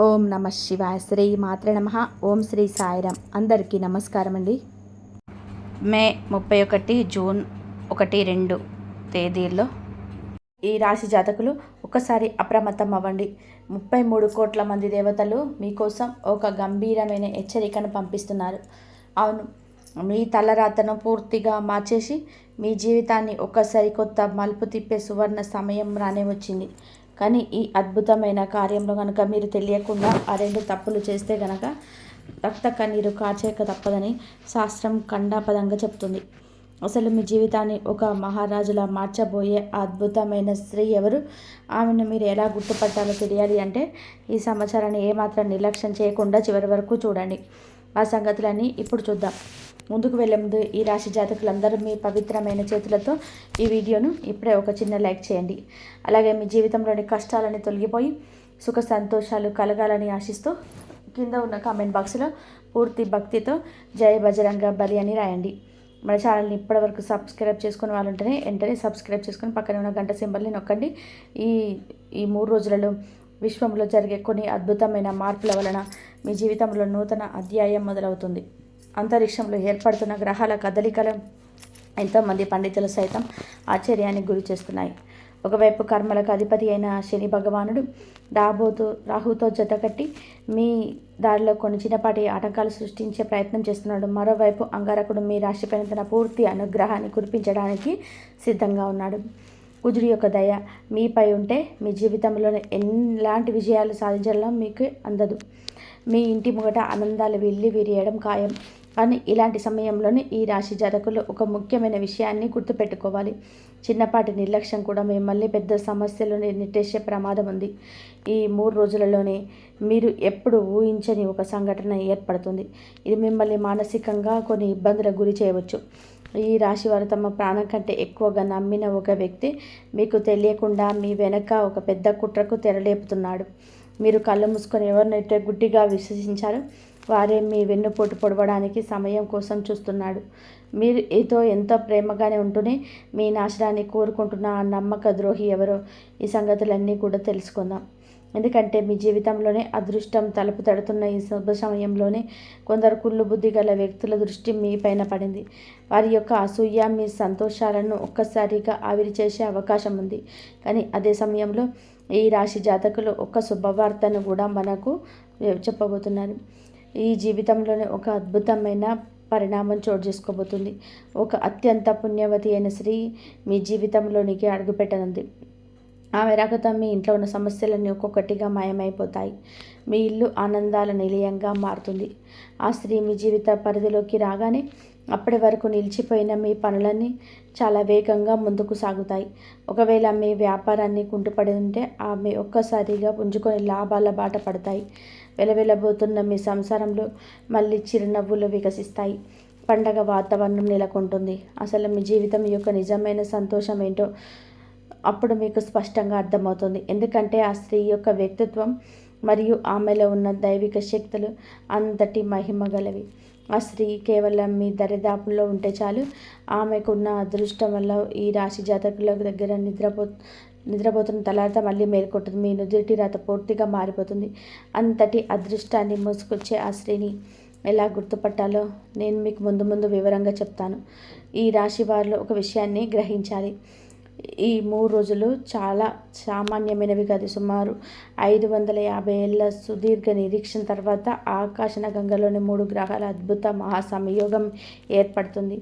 ఓం నమ శివాయ. శ్రీ మాత్రే నమః. ఓం శ్రీ సాయిరామ్. అందరికీ నమస్కారం అండి. మే 31 జూన్ 1-2 తేదీల్లో ఈ రాశి జాతకులు ఒక్కసారి అప్రమత్తం అవ్వండి. 33 కోట్ల మంది దేవతలు మీకోసం ఒక గంభీరమైన హెచ్చరికను పంపిస్తున్నారు. అవును, మీ తలరాతను పూర్తిగా మార్చేసి మీ జీవితాన్ని ఒక్కసారి కొత్త మలుపు తిప్పే సువర్ణ సమయం రానే వచ్చింది. కానీ ఈ అద్భుతమైన కార్యంలో కనుక మీరు తెలియకుండా ఆ 2 తప్పులు చేస్తే కనుక రక్త కన్నీరు కార్చేక తప్పదని శాస్త్రం ఖండాపదంగా చెప్తుంది. అసలు మీ జీవితాన్ని ఒక మహారాజులా మార్చబోయే అద్భుతమైన స్త్రీ ఎవరు, ఆమెను మీరు ఎలా గుర్తుపట్టాలో తెలియాలి అంటే ఈ సమాచారాన్ని ఏమాత్రం నిర్లక్ష్యం చేయకుండా చివరి వరకు చూడండి. ఆ సంగతులన్నీ ఇప్పుడు చూద్దాం. ముందుకు వెళ్ళే ముందు ఈ రాశి జాతకులందరూ మీ పవిత్రమైన చేతులతో ఈ వీడియోను ఇప్పుడే ఒక చిన్న లైక్ చేయండి. అలాగే మీ జీవితంలోని కష్టాలని తొలగిపోయి సుఖ సంతోషాలు కలగాలని ఆశిస్తూ కింద ఉన్న కామెంట్ బాక్స్లో పూర్తి భక్తితో జై బజరంగ బలి అని రాయండి. మన ఛానల్ని ఇప్పటివరకు సబ్స్క్రైబ్ చేసుకునే వాళ్ళు ఉంటేనే వెంటనే సబ్స్క్రైబ్ చేసుకుని పక్కన ఉన్న గంట సింబల్ని నొక్కండి. ఈ 3 రోజులలో విశ్వంలో జరిగే కొన్ని అద్భుతమైన మార్పుల వలన మీ జీవితంలో నూతన అధ్యాయం మొదలవుతుంది. అంతరిక్షంలో ఏర్పడుతున్న గ్రహాల కదలికలు ఎంతోమంది పండితులు సైతం ఆశ్చర్యానికి గురి చేస్తున్నాయి. ఒకవైపు కర్మలకు అధిపతి అయిన శని భగవానుడు రాహుతో జతకట్టి మీ దారిలో కొన్ని చిన్నపాటి ఆటంకాలు సృష్టించే ప్రయత్నం చేస్తున్నాడు. మరోవైపు అంగారకుడు మీ రాశిపైన తన పూర్తి అనుగ్రహాన్ని కురిపించడానికి సిద్ధంగా ఉన్నాడు. కుజుడి యొక్క దయ మీపై ఉంటే మీ జీవితంలో ఎలాంటి విజయాలు సాధించాలో మీకు అందదు. మీ ఇంటి ముంగట ఆనందాలు విరియడం ఖాయం. కానీ ఇలాంటి సమయంలోనే ఈ రాశి జాతకులు ఒక ముఖ్యమైన విషయాన్ని గుర్తుపెట్టుకోవాలి. చిన్నపాటి నిర్లక్ష్యం కూడా మిమ్మల్ని పెద్ద సమస్యలను నెట్టేసే ప్రమాదం ఉంది. ఈ 3 రోజులలోనే మీరు ఎప్పుడు ఊహించని ఒక సంఘటన ఏర్పడుతుంది. ఇది మిమ్మల్ని మానసికంగా కొన్ని ఇబ్బందులకు గురి చేయవచ్చు. ఈ రాశి వారు తమ ప్రాణం కంటే ఎక్కువగా నమ్మిన ఒక వ్యక్తి మీకు తెలియకుండా మీ వెనక ఒక పెద్ద కుట్రకు తెరలేపుతున్నాడు. మీరు కళ్ళు మూసుకొని ఎవరినైతే గుడ్డిగా విశ్వసించారో వారే మీ వెన్నుపోటు పొడవడానికి సమయం కోసం చూస్తున్నాడు. మీరు ఏదో ఎంతో ప్రేమగానే ఉంటూనే మీ నాశనాన్ని కోరుకుంటున్న ఆ నమ్మక ద్రోహి ఎవరో ఈ సంగతులన్నీ కూడా తెలుసుకుందాం. ఎందుకంటే మీ జీవితంలోనే అదృష్టం తలుపు తడుతున్న ఈ శుభ సమయంలోనే కొందరు కుళ్ళు బుద్ధి గల వ్యక్తుల దృష్టి మీ పైన పడింది. వారి యొక్క అసూయ మీ సంతోషాలను ఒక్కసారిగా ఆవిరి చేసే అవకాశం ఉంది. కానీ అదే సమయంలో ఈ రాశి జాతకులు ఒక శుభవార్తను కూడా మనకు చెప్పబోతున్నారు. ఈ జీవితంలోనే ఒక అద్భుతమైన పరిణామం చోటు చేసుకోబోతుంది. ఒక అత్యంత పుణ్యవతి అయిన స్త్రీ మీ జీవితంలోనికి అడుగుపెట్టనుంది. ఆమె రాకతో మీ ఇంట్లో ఉన్న సమస్యలన్నీ ఒక్కొక్కటిగా మాయమైపోతాయి. మీ ఇల్లు ఆనందాల నిలయంగా మారుతుంది. ఆ స్త్రీ మీ జీవిత పరిధిలోకి రాగానే అప్పటి వరకు నిలిచిపోయిన మీ పనులన్నీ చాలా వేగంగా ముందుకు సాగుతాయి. ఒకవేళ మీ వ్యాపారాన్ని కుంటుపడి ఉంటే ఆమె ఒక్కసారిగా పుంజుకొని లాభాల బాట పడతాయి. వెలవెలబోతున్న మీ సంసారంలో మళ్ళీ చిరునవ్వులు వికసిస్తాయి. పండగ వాతావరణం నెలకొంటుంది. అసలు మీ జీవితం యొక్క నిజమైన సంతోషం ఏంటో అప్పుడు మీకు స్పష్టంగా అర్థమవుతుంది. ఎందుకంటే ఆ స్త్రీ యొక్క వ్యక్తిత్వం మరియు ఆమెలో ఉన్న దైవిక శక్తులు అంతటి మహిమ గలవి. ఆ స్త్రీ కేవలం మీ దరిదాపుల్లో ఉంటే చాలు. ఆమెకున్న అదృష్టం వల్ల ఈ రాశి జాతకుల దగ్గర నిద్రపోతున్న తర్వాత మళ్ళీ మేల్కొంటుంది. మీ నుదుటి రాత పూర్తిగా మారిపోతుంది. అంతటి అదృష్టాన్ని మోసుకొచ్చే ఆ స్త్రీని ఎలా గుర్తుపట్టాలో నేను మీకు ముందు వివరంగా చెప్తాను. ఈ రాశి వారిలో ఒక విషయాన్ని గ్రహించాలి. ఈ 3 రోజులు చాలా సామాన్యమైనవి కాదు. సుమారు 550 ఏళ్ల సుదీర్ఘ నిరీక్షణ తర్వాత ఆకాశన గంగలోని 3 గ్రహాల అద్భుత మహాసంయోగం ఏర్పడుతుంది.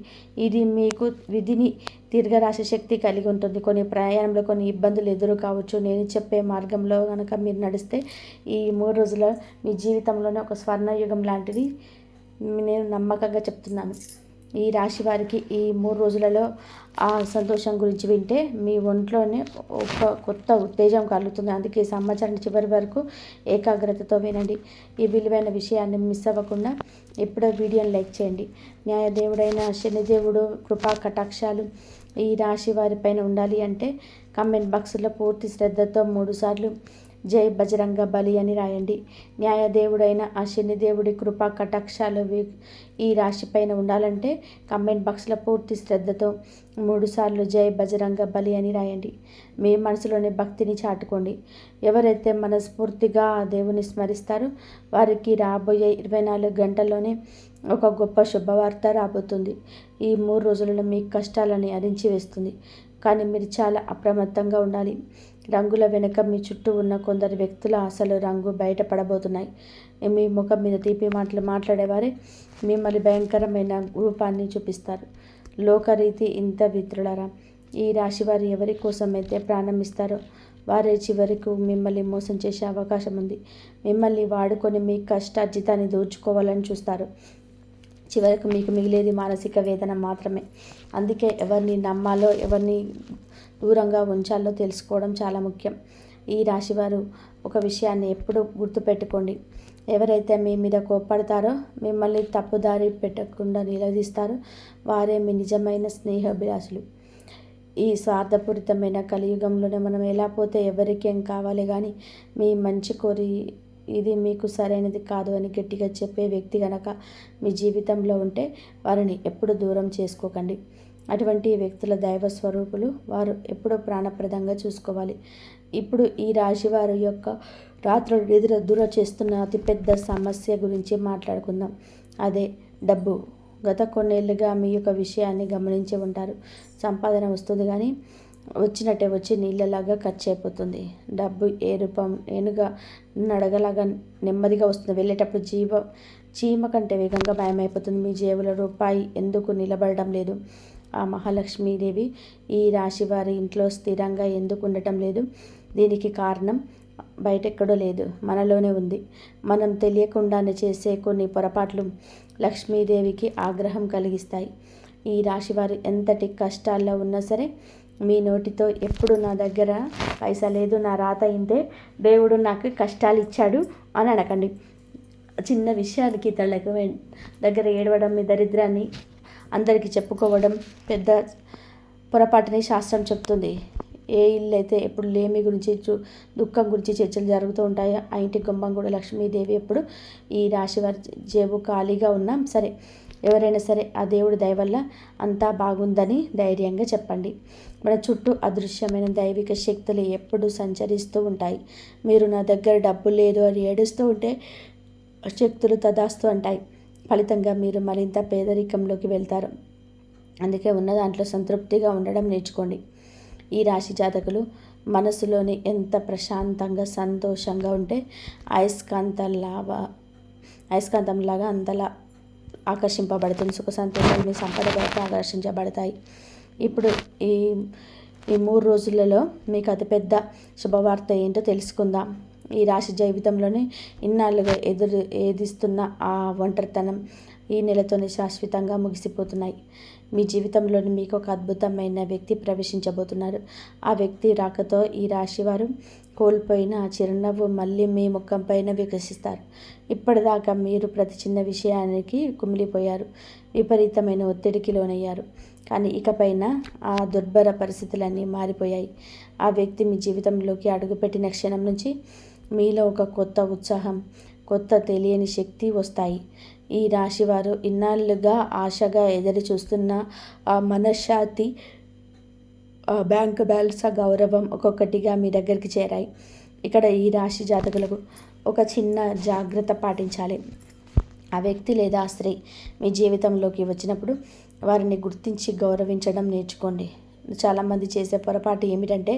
ఇది మీకు విధిని దీర్ఘరాశి శక్తి కలిగి ఉంటుంది. కొన్ని ప్రయాణంలో కొన్ని ఇబ్బందులు ఎదురు కావచ్చు. నేను చెప్పే మార్గంలో కనుక మీరు నడిస్తే ఈ 3 రోజుల్లో మీ జీవితంలోనే ఒక స్వర్ణయుగం లాంటిది నేను నమ్మకంగా చెప్తున్నాను. ఈ రాశి వారికి ఈ 3 రోజులలో ఆ సంతోషం గురించి వింటే మీ ఒంట్లోనే ఒక కొత్త ఉత్తేజం కలుగుతుంది. అందుకే ఈ సమాచారాన్ని చివరి వరకు ఏకాగ్రతతో వినండి. ఈ విలువైన విషయాన్ని మిస్ అవ్వకుండా ఎప్పుడో వీడియోని లైక్ చేయండి. న్యాయదేవుడైన శనిదేవుడు కృపా కటాక్షాలు ఈ రాశి వారిపైన ఉండాలి అంటే కామెంట్ బాక్స్లో పూర్తి శ్రద్ధతో 3 సార్లు జై బజరంగ బలి అని రాయండి. న్యాయదేవుడైన ఆ శనిదేవుడి కృపా కటాక్షాలు ఈ రాశిపైన ఉండాలంటే కమెంట్ బాక్స్లో పూర్తి శ్రద్ధతో 3 సార్లు జై బజరంగ బలి అని రాయండి. మీ మనసులోని భక్తిని చాటుకోండి. ఎవరైతే మనస్ఫూర్తిగా ఆ దేవుని స్మరిస్తారో వారికి రాబోయే 24 గంటల్లోనే ఒక గొప్ప శుభవార్త రాబోతుంది. ఈ 3 రోజులలో మీ కష్టాలని అరించి వేస్తుంది. కానీ మీరు చాలా అప్రమత్తంగా ఉండాలి. రంగుల వెనుక మీ చుట్టూ ఉన్న కొందరు వ్యక్తుల అసలు రంగు బయటపడబోతున్నాయి. మీ ముఖం మీద తీపి మాటలు మాట్లాడేవారే మిమ్మల్ని భయంకరమైన రూపాన్ని చూపిస్తారు. లోకరీతి ఇంత విత్రులరా. ఈ రాశి వారు ఎవరి కోసమైతే ప్రాణం ఇస్తారో వారే చివరకు మిమ్మల్ని మోసం చేసే అవకాశం ఉంది. మిమ్మల్ని వాడుకొని మీ కష్టార్జితాన్ని దోచుకోవాలని చూస్తారు. చివరకు మీకు మిగిలేది మానసిక వేదన మాత్రమే. అందుకే ఎవరిని నమ్మాలో ఎవరిని దూరంగా ఉంచాలో తెలుసుకోవడం చాలా ముఖ్యం. ఈ రాశివారు ఒక విషయాన్ని ఎప్పుడూ గుర్తుపెట్టుకోండి. ఎవరైతే మీ మీద కోప్పడతారో మిమ్మల్ని తప్పుదారి పెట్టకుండా నిలదీస్తారో వారే మీ నిజమైన స్నేహాభిలాషులు. ఈ స్వార్థపూరితమైన కలియుగంలోనే మనం ఎలా పోతే ఎవరికేం కావాలి కానీ మీ మంచి కోరి ఇది మీకు సరైనది కాదు అని గట్టిగా చెప్పే వ్యక్తి కనుక మీ జీవితంలో ఉంటే వారిని ఎప్పుడు దూరం చేసుకోకండి. అటువంటి వ్యక్తుల దైవ స్వరూపులు. వారు ఎప్పుడూ ప్రాణప్రదంగా చూసుకోవాలి. ఇప్పుడు ఈ రాశి వారి యొక్క రాత్రులు నిద్ర దూర చేస్తున్న అతిపెద్ద సమస్య గురించి మాట్లాడుకుందాం. అదే డబ్బు. గత కొన్నేళ్లుగా మీ యొక్క విషయాన్ని గమనించి ఉంటారు. సంపాదన వస్తుంది కానీ వచ్చినట్టే వచ్చి నీళ్ళలాగా ఖర్చు అయిపోతుంది. డబ్బు ఏ రూపం ఏనుగా నడగలాగా నెమ్మదిగా వస్తుంది. వెళ్ళేటప్పుడు చీమ కంటే వేగంగా మాయమైపోతుంది. మీ జేబులో రూపాయి ఎందుకు నిలబడడం లేదు? ఆ మహాలక్ష్మీదేవి ఈ రాశి వారి ఇంట్లో స్థిరంగా ఎందుకు ఉండటం లేదు? దీనికి కారణం బయటెక్కడో లేదు, మనలోనే ఉంది. మనం తెలియకుండానే చేసే కొన్ని పొరపాట్లు లక్ష్మీదేవికి ఆగ్రహం కలిగిస్తాయి. ఈ రాశివారు ఎంతటి కష్టాల్లో ఉన్నా సరే మీ నోటితో ఎప్పుడు నా దగ్గర పైసా లేదు, నా రాత ఇంతే, దేవుడు నాకు కష్టాలు ఇచ్చాడు అని అనకండి. చిన్న విషయానికి ఇతరులకు దగ్గర ఏడవడం, మీ దరిద్రాన్ని అందరికీ చెప్పుకోవడం పెద్ద పొరపాటుని శాస్త్రం చెప్తుంది. ఏ ఇల్లు అయితే ఎప్పుడు లేమి గురించి దుఃఖం గురించి చర్చలు జరుగుతూ ఉంటాయో ఆ ఇంటి గుమ్మం కూడా లక్ష్మీదేవి ఎప్పుడు ఈ రాశి వారి జేబు ఖాళీగా ఉన్నాం సరే ఎవరైనా సరే ఆ దేవుడి దయ వల్ల అంతా బాగుందని ధైర్యంగా చెప్పండి. మన చుట్టూ అదృశ్యమైన దైవిక శక్తులు ఎప్పుడూ సంచరిస్తూ ఉంటాయి. మీరు నా దగ్గర డబ్బు లేదు అని ఏడుస్తూ ఉంటే శక్తులు తదాస్తు అంటాయి. ఫలితంగా మీరు మరింత పేదరికంలోకి వెళ్తారు. అందుకే ఉన్న దాంట్లో సంతృప్తిగా ఉండడం నేర్చుకోండి. ఈ రాశి జాతకులు మనసులోని ఎంత ప్రశాంతంగా సంతోషంగా ఉంటే అయస్కాంతంలాగా అంతలా ఆకర్షింపబడుతుంది. సుఖ సంతోషాలు మీ సంపద వైపు ఆకర్షించబడతాయి. ఇప్పుడు ఈ 3 రోజులలో మీకు అతిపెద్ద శుభవార్త ఏంటో తెలుసుకుందాం. ఈ రాశి జీవితంలోనే ఇన్నాళ్ళుగా ఏదిస్తున్న ఆ ఒంటరితనం ఈ నెలతోనే శాశ్వతంగా ముగిసిపోతున్నాయి. మీ జీవితంలోని మీకు ఒక అద్భుతమైన వ్యక్తి ప్రవేశించబోతున్నారు. ఆ వ్యక్తి రాకతో ఈ రాశివారు కోల్పోయిన ఆ చిరునవ్వు మళ్ళీ మీ ముఖం పైన వికసిస్తారు. ఇప్పటిదాకా మీరు ప్రతి చిన్న విషయానికి కుమిలిపోయారు, విపరీతమైన ఒత్తిడికి లోనయ్యారు. కానీ ఇకపైన ఆ దుర్భర పరిస్థితులన్నీ మారిపోయాయి. ఆ వ్యక్తి మీ జీవితంలోకి అడుగుపెట్టిన క్షణం నుంచి మీలో ఒక కొత్త ఉత్సాహం, కొత్త తెలియని శక్తి వస్తాయి. ఈ రాశివారు ఇన్నాళ్ళుగా ఆశగా ఎదురు చూస్తున్న ఆ మనశ్శాంతి, బ్యాంకు బ్యాలెన్స్, గౌరవం ఒక్కొక్కటిగా మీ దగ్గరికి చేరాయి. ఇక్కడ ఈ రాశి జాతకులకు ఒక చిన్న జాగ్రత్త పాటించాలి. ఆ వ్యక్తి లేదా స్త్రీ మీ జీవితంలోకి వచ్చినప్పుడు వారిని గుర్తించి గౌరవించడం నేర్చుకోండి. చాలామంది చేసే పొరపాటు ఏమిటంటే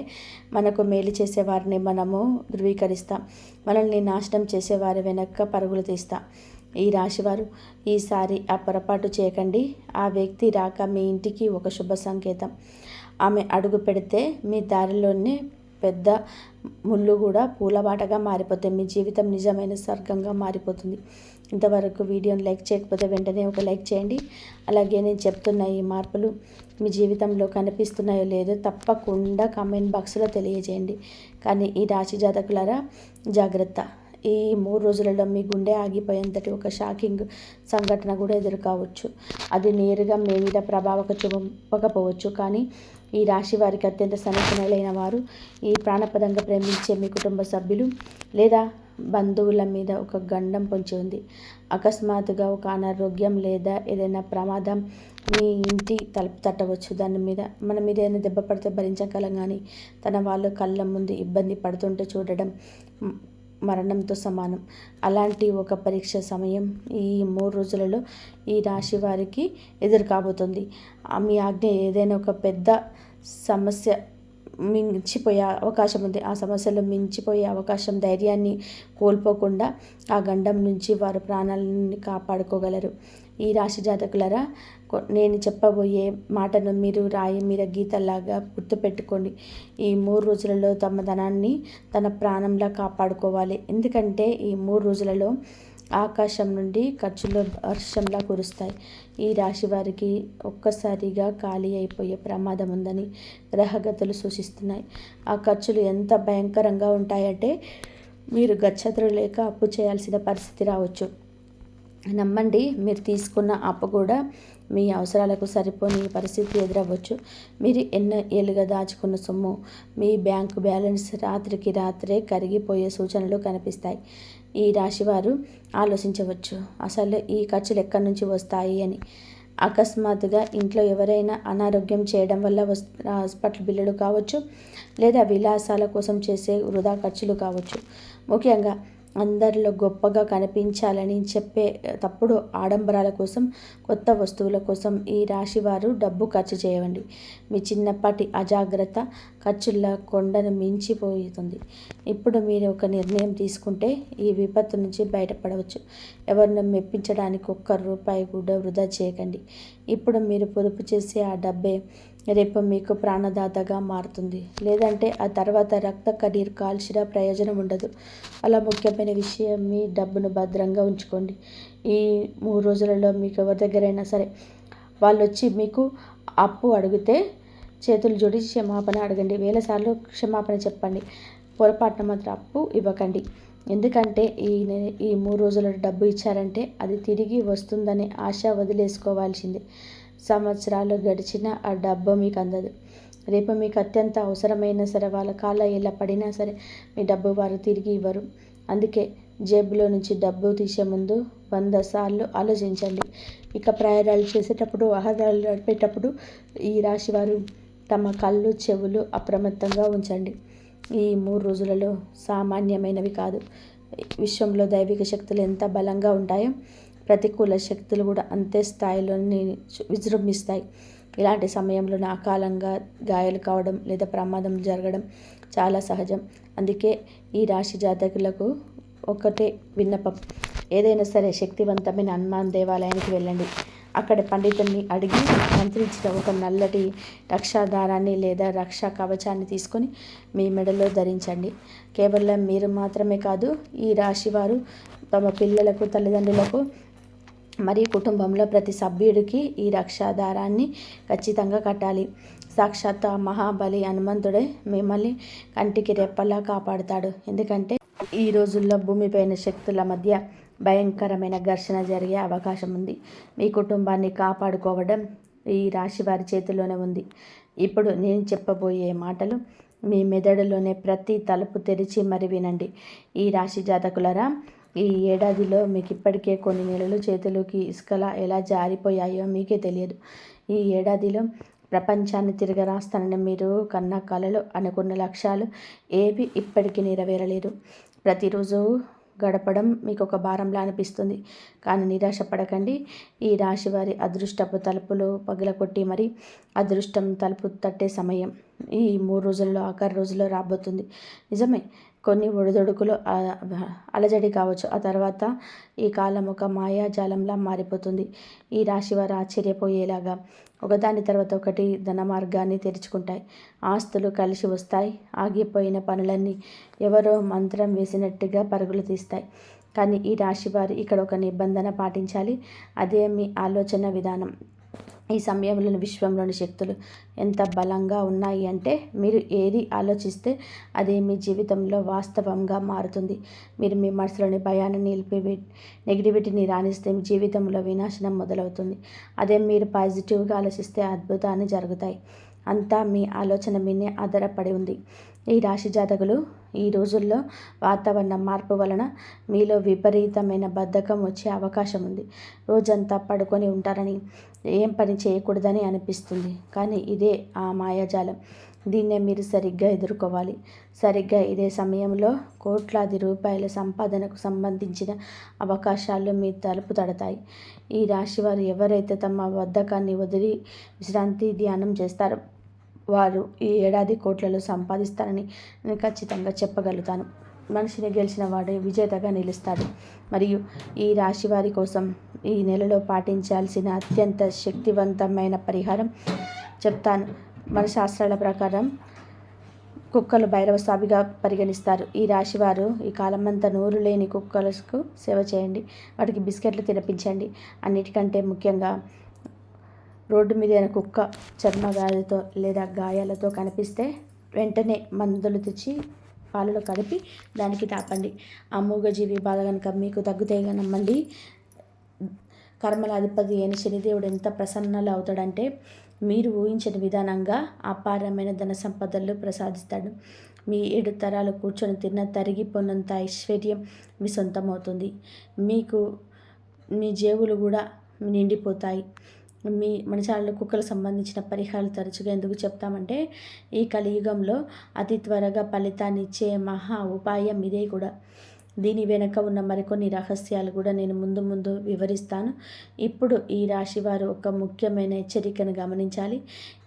మనకు మేలు చేసేవారిని మనము ధృవీకరిస్తాం, మనల్ని నాశనం చేసేవారి వెనక పరుగులు తీస్తాం. ఈ రాశివారు ఈసారి ఆ పొరపాటు చేయకండి. ఆ వ్యక్తి రాక మీ ఇంటికి ఒక శుభ సంకేతం. ఆమె అడుగు పెడితే మీ దారిలోనే పెద్ద ముళ్ళు కూడా పూలబాటగా మారిపోతాయి. మీ జీవితం నిజమైన స్వర్గంగా మారిపోతుంది. ఇంతవరకు వీడియోని లైక్ చేయకపోతే వెంటనే ఒక లైక్ చేయండి. అలాగే నేను చెప్తున్న ఈ మార్పులు మీ జీవితంలో కనిపిస్తున్నాయో లేదో తప్పకుండా కామెంట్ బాక్స్లో తెలియజేయండి. కానీ ఈ రాశి జాతకులారా జాగ్రత్త. ఈ 3 రోజులలో మీ గుండె ఆగిపోయేంతటి ఒక షాకింగ్ సంఘటన కూడా ఎదురు కావచ్చు. అది నేరుగా మీ మీద ప్రభావం చూపకపోవచ్చు, కానీ ఈ రాశి వారికి అత్యంత సన్నిహితులైన వారు, ఈ ప్రాణపదంగా ప్రేమించే మీ కుటుంబ సభ్యులు లేదా బంధువుల మీద ఒక గండం పొంచి ఉంది. అకస్మాత్తుగా ఒక అనారోగ్యం లేదా ఏదైనా ప్రమాదం మీ ఇంటి తలుపు తట్టవచ్చు. మన మీద ఏదైనా దెబ్బ పడితే భరించగలం, కానీ తన వాళ్ళు కళ్ళ ముందు ఇబ్బంది పడుతుంటే చూడడం మరణంతో సమానం. అలాంటి ఒక పరీక్ష సమయం ఈ 3 రోజులలో ఈ రాశి వారికి ఎదురు కాబోతుంది. మీ ఆజ్ఞ ఏదైనా ఒక పెద్ద సమస్య మించిపోయే అవకాశం ఉంది. ఆ సమస్యలో మించిపోయే అవకాశం, ధైర్యాన్ని కోల్పోకుండా ఆ గండం నుంచి వారు ప్రాణాలను కాపాడుకోగలరు. ఈ రాశి జాతకులరా, నేను చెప్పబోయే మాటను మీరు రాయి మీద గీతలాగా గుర్తుపెట్టుకోండి. ఈ 3 రోజులలో తమ ధనాన్ని తన ప్రాణంలా కాపాడుకోవాలి. ఎందుకంటే ఈ 3 రోజులలో ఆకాశం నుండి ఖర్చులు వర్షంలా కురుస్తాయి. ఈ రాశి వారికి ఒక్కసారిగా ఖాళీ అయిపోయే ప్రమాదం ఉందని గ్రహగతులు సూచిస్తున్నాయి. ఆ ఖర్చులు ఎంత భయంకరంగా ఉంటాయంటే మీరు గచ్చతులు లేక అప్పు చేయాల్సిన పరిస్థితి రావచ్చు. నమ్మండి, మీరు తీసుకున్న అప్పు కూడా మీ అవసరాలకు సరిపోని పరిస్థితి ఎదురవ్వచ్చు. మీరు ఎన్నో ఏళ్ళుగా దాచుకున్న సొమ్ము, మీ బ్యాంకు బ్యాలెన్స్ రాత్రికి రాత్రే కరిగిపోయే సూచనలు కనిపిస్తాయి. ఈ రాశివారు ఆలోచించవచ్చు, అసలు ఈ ఖర్చులు ఎక్కడి నుంచి వస్తాయి అని. అకస్మాత్తుగా ఇంట్లో ఎవరైనా అనారోగ్యం చేయడం వల్ల హాస్పిటల్ బిల్లులు కావచ్చు, లేదా విలాసాల కోసం చేసే వృధా ఖర్చులు కావచ్చు. ముఖ్యంగా అందరిలో గొప్పగా కనిపించాలని చెప్పే తప్పుడు ఆడంబరాల కోసం, కొత్త వస్తువుల కోసం ఈ రాశి వారు డబ్బు ఖర్చు చేయండి. మీ చిన్నపాటి అజాగ్రత్త ఖర్చుల కొండను మించిపోతుంది. ఇప్పుడు మీరు ఒక నిర్ణయం తీసుకుంటే ఈ విపత్తు నుంచి బయటపడవచ్చు. ఎవరిని మెప్పించడానికి ఒక్క రూపాయి కూడా వృధా చేయకండి. ఇప్పుడు మీరు పొదుపు చేసే ఆ డబ్బే రేపు మీకు ప్రాణదాతగా మారుతుంది. లేదంటే ఆ తర్వాత రక్త కన్నీరు కాల్చిన ప్రయోజనం ఉండదు. అలా ముఖ్యమైన విషయం, మీ డబ్బును భద్రంగా ఉంచుకోండి. ఈ 3 రోజులలో మీకు ఎవరి దగ్గరైనా సరే వాళ్ళు వచ్చి మీకు అప్పు అడిగితే చేతులు జోడి క్షమాపణ అడగండి. 1000 సార్లు క్షమాపణ చెప్పండి. పొరపాటున మాత్రం అప్పు ఇవ్వకండి. ఎందుకంటే ఈ 3 రోజుల డబ్బు ఇచ్చారంటే అది తిరిగి వస్తుందనే ఆశ వదిలేసుకోవాల్సిందే. సంవత్సరాలు గడిచినా ఆ డబ్బు మీకు అందదు. రేపు మీకు అత్యంత అవసరమైనా సరే, వాళ్ళ కాళ్ళ ఎలా పడినా సరే మీ డబ్బు వారు తిరిగి ఇవ్వరు. అందుకే జేబులో నుంచి డబ్బు తీసే ముందు 100 సార్లు ఆలోచించండి. ఇక ప్రయాణాలు చేసేటప్పుడు, వాహనాలు నడిపేటప్పుడు ఈ రాశివారు తమ కళ్ళు చెవులు అప్రమత్తంగా ఉంచండి. ఈ 3 రోజులలో సామాన్యమైనవి కాదు. విశ్వంలో దైవిక శక్తులు ఎంత బలంగా ఉంటాయో ప్రతికూల శక్తులు కూడా అంతే స్థాయిలో విజృంభిస్తాయి. ఇలాంటి సమయంలో అకాలంగా గాయాలు కావడం లేదా ప్రమాదం జరగడం చాలా సహజం. అందుకే ఈ రాశి జాతకులకు ఒకటే విన్నపం, ఏదైనా సరే శక్తివంతమైన హనుమాన్ దేవాలయానికి వెళ్ళండి. అక్కడ పండితుడిని అడిగి మంత్రించిన ఒక నల్లటి రక్షాదారాన్ని లేదా రక్షా కవచాన్ని తీసుకొని మీ మెడలో ధరించండి. కేవలం మీరు మాత్రమే కాదు, ఈ రాశివారు తమ పిల్లలకు, తల్లిదండ్రులకు మరియు కుటుంబంలో ప్రతి సభ్యుడికి ఈ రక్షాదారాన్ని ఖచ్చితంగా కట్టాలి. సాక్షాత్ మహాబలి హనుమంతుడే మిమ్మల్ని కంటికి రెప్పలా కాపాడుతాడు. ఎందుకంటే ఈ రోజుల్లో భూమిపైన శక్తుల మధ్య భయంకరమైన ఘర్షణ జరిగే అవకాశం ఉంది. మీ కుటుంబాన్ని కాపాడుకోవడం ఈ రాశి వారి చేతిలోనే ఉంది. ఇప్పుడు నేను చెప్పబోయే మాటలు మీ మెదడులోనే ప్రతి తలుపు తెరిచి మరి వినండి. ఈ రాశి జాతకులరా, ఈ ఏడాదిలో మీకు ఇప్పటికే కొన్ని నెలలు చేతులకి ఇసుకలా ఎలా జారిపోయాయో మీకే తెలియదు. ఈ ఏడాదిలో ప్రపంచాన్ని తిరగరాస్తానని మీరు కన్న కలలు, అనుకున్న లక్ష్యాలు ఏవి ఇప్పటికీ నెరవేరలేదు. ప్రతిరోజు గడపడం మీకు ఒక భారంలా అనిపిస్తుంది. కానీ నిరాశ పడకండి. ఈ రాశి వారి అదృష్టపు తలుపులు పగలకొట్టి మరి అదృష్టం తలుపు తట్టే సమయం ఈ 3 రోజుల్లో, ఆఖరి రోజుల్లో రాబోతుంది. నిజమే, కొన్ని ఒడిదొడుకులు అలజడి కావచ్చు. ఆ తర్వాత ఈ కాలం ఒక మాయాజాలంలా మారిపోతుంది. ఈ రాశి వారు ఆశ్చర్యపోయేలాగా ఒకదాని తర్వాత ఒకటి ధన మార్గాన్ని తెరుచుకుంటాయి. ఆస్తులు కలిసి వస్తాయి. ఆగిపోయిన పనులన్నీ ఎవరో మంత్రం వేసినట్టుగా పరుగులు తీస్తాయి. కానీ ఈ రాశి వారు ఇక్కడ ఒక నిబంధన పాటించాలి. అదే మీ ఆలోచన విధానం. ఈ సమయంలో విశ్వంలోని శక్తులు ఎంత బలంగా ఉన్నాయి అంటే మీరు ఏది ఆలోచిస్తే అదే మీ జీవితంలో వాస్తవంగా మారుతుంది. మీరు మీ మనసులోని భయాన్ని నెగిటివిటీని రాణిస్తే మీ జీవితంలో వినాశనం మొదలవుతుంది. అదే మీరు పాజిటివ్గా ఆలోచిస్తే అద్భుతాన్ని జరుగుతాయి. అంతా మీ ఆలోచన మీదే ఆధారపడి ఉంది. ఈ రాశి జాతకులు ఈ రోజుల్లో వాతావరణ మార్పు వలన మీలో విపరీతమైన బద్ధకం వచ్చే అవకాశం ఉంది. రోజంతా పడుకొని ఉంటారని, ఏం పని చేయకూడదని అనిపిస్తుంది. కానీ ఇదే ఆ మాయాజాలం. దీన్నే మీరు సరిగ్గా ఎదుర్కోవాలి. సరిగ్గా ఇదే సమయంలో కోట్లాది రూపాయల సంపాదనకు సంబంధించిన అవకాశాలు మీ తలుపు తడతాయి. ఈ రాశివారు ఎవరైతే తమ బద్ధకాన్ని వదిలి విశ్రాంతి ధ్యానం చేస్తారో వారు ఈ ఏడాది కోట్లలో సంపాదిస్తారని నేను ఖచ్చితంగా చెప్పగలుగుతాను. మనిషిని గెలిచిన వాడే విజేతగా నిలుస్తాడు. మరియు ఈ రాశి వారి కోసం ఈ నెలలో పాటించాల్సిన అత్యంత శక్తివంతమైన పరిహారం చెప్తాను. మన శాస్త్రాల ప్రకారం కుక్కలు భైరవ స్వామిగా పరిగణిస్తారు. ఈ రాశివారు ఈ కాలమంతా నోరు లేని కుక్కలకు సేవ చేయండి. వాటికి బిస్కెట్లు తినిపించండి. అన్నిటికంటే ముఖ్యంగా రోడ్డు మీద కుక్క చర్మ వ్యాధితో లేదా గాయాలతో కనిపిస్తే వెంటనే మందులు తెచ్చి పాలలో కలిపి దానికి తాపండి. ఆ మూగజీవి బాధ కనుక మీకు తగ్గుతాయి నమ్మండి. కర్మల అధిపతి అయిన శనిదేవుడు ఎంత ప్రసన్నలు అవుతాడంటే మీరు ఊహించిన విధానంగా అపారమైన ధన సంపదలు ప్రసాదిస్తాడు. మీ 7 తరాలు కూర్చొని తిన్న తరిగిపోనంత ఐశ్వర్యం మీ సొంతమవుతుంది. మీకు మీ జేబులు కూడా నిండిపోతాయి. మీ మనసాలలో కుక్కలకు సంబంధించిన పరిహారాలు తరచుగా ఎందుకు చెప్తామంటే ఈ కలియుగంలో అతి త్వరగా ఫలితాన్ని ఇచ్చే మహా ఉపాయం ఇదే కూడా. దీని వెనుక ఉన్న మరికొన్ని రహస్యాలు కూడా నేను ముందు వివరిస్తాను. ఇప్పుడు ఈ రాశివారు ఒక ముఖ్యమైన హెచ్చరికను గమనించాలి.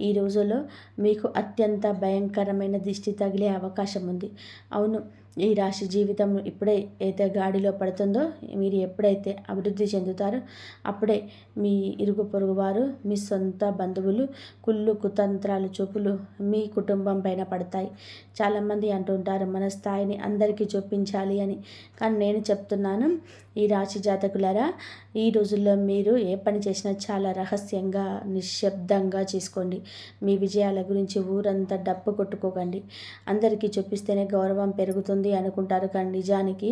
ఈ రోజుల్లో మీకు అత్యంత భయంకరమైన దిష్టి తగిలే అవకాశం ఉంది. అవును, ఈ రాశి జీవితం ఎప్పుడైతే గాడిలో పడుతుందో, మీరు ఎప్పుడైతే అభివృద్ధి చెందుతారో అప్పుడే మీ ఇరుగు పొరుగు వారు, మీ సొంత బంధువులు కుళ్ళు కుతంత్రాలు చూపులు మీ కుటుంబం పైన పడతాయి. చాలామంది అంటుంటారు మన స్థాయిని అందరికీ చూపించాలి అని. కానీ నేను చెప్తున్నాను, ఈ రాశి జాతకులారా, ఈ రోజుల్లో మీరు ఏ పని చేసినా చాలా రహస్యంగా నిశ్శబ్దంగా చేసుకోండి. మీ విజయాల గురించి ఊరంతా డప్పు కొట్టుకోకండి. అందరికీ చూపిస్తేనే గౌరవం పెరుగుతుంది అనుకుంటారు. కానీ నిజానికి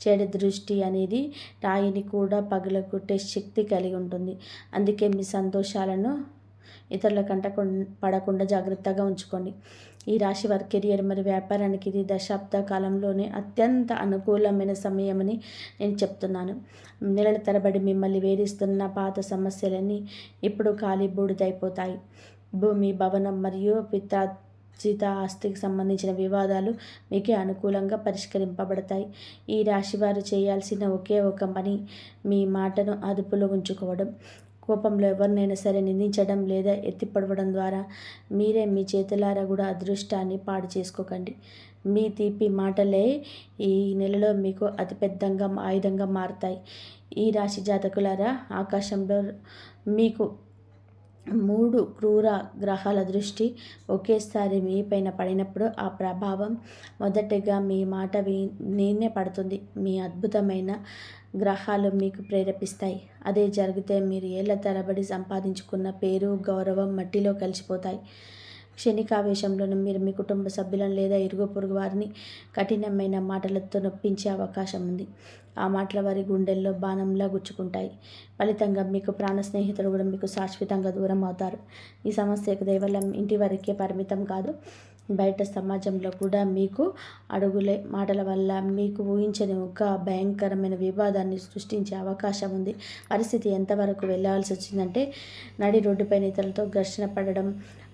చెడు దృష్టి అనేది రాయిని కూడా పగలగొట్టే శక్తి కలిగి ఉంటుంది. అందుకే మీ సంతోషాలను ఇతరుల కంట పడకుండా జాగ్రత్తగా ఉంచుకోండి. ఈ రాశి వారి కెరియర్ మరియు వ్యాపారానికి ఇది దశాబ్ద కాలంలోనే అత్యంత అనుకూలమైన సమయమని నేను చెప్తున్నాను. నెలల తరబడి మిమ్మల్ని వేధిస్తున్న పాత సమస్యలన్నీ ఇప్పుడు ఖాళీ బూడిదైపోతాయి. భూమి, భవనం మరియు పిత్రార్జిత ఆస్తికి సంబంధించిన వివాదాలు మీకే అనుకూలంగా పరిష్కరింపబడతాయి. ఈ రాశి వారు చేయాల్సిన ఒకే ఒక పని మీ మాటను అదుపులో ఉంచుకోవడం. కోపంలో ఎవరినైనా సరే నిందించడం లేదా ఎత్తిపడవడం ద్వారా మీరే మీ చేతులారా కూడా అదృష్టాన్ని పాడు చేసుకోకండి. మీ తీపి మాటలే ఈ నెలలో మీకు అతిపెద్దంగా ఆయుధంగా మారుతాయి. ఈ రాశి జాతకులారా, ఆకాశంలో మీకు 3 క్రూర గ్రహాల దృష్టి ఒకేసారి మీ పైన పడినప్పుడు ఆ ప్రభావం మొదటగా మీ మాట నేనే పడుతుంది. మీ అద్భుతమైన గ్రహాలు మీకు ప్రేరేపిస్తాయి. అదే జరిగితే మీరు ఏళ్ల తరబడి సంపాదించుకున్న పేరు, గౌరవం మట్టిలో కలిసిపోతాయి. క్షణికావేశంలోనూ మీరు మీ కుటుంబ సభ్యులను లేదా ఇరుగు పొరుగు వారిని కఠినమైన మాటలతో నొప్పించే అవకాశం ఉంది. ఆ మాటల వారి గుండెల్లో బాణంలా గుచ్చుకుంటాయి. ఫలితంగా మీకు ప్రాణ స్నేహితులు కూడా మీకు శాశ్వతంగా దూరం అవుతారు. ఈ సమస్య కేవలం ఇంటి వరకే పరిమితం కాదు, బయట సమాజంలో కూడా మీకు అడుగులే మాటల వల్ల మీకు ఊహించని ఒక భయంకరమైన వివాదాన్ని సృష్టించే అవకాశం ఉంది. పరిస్థితి ఎంతవరకు వెళ్ళాల్సి వచ్చిందంటే నడి రోడ్డుపైన ఇతరులతో ఘర్షణ పడడం,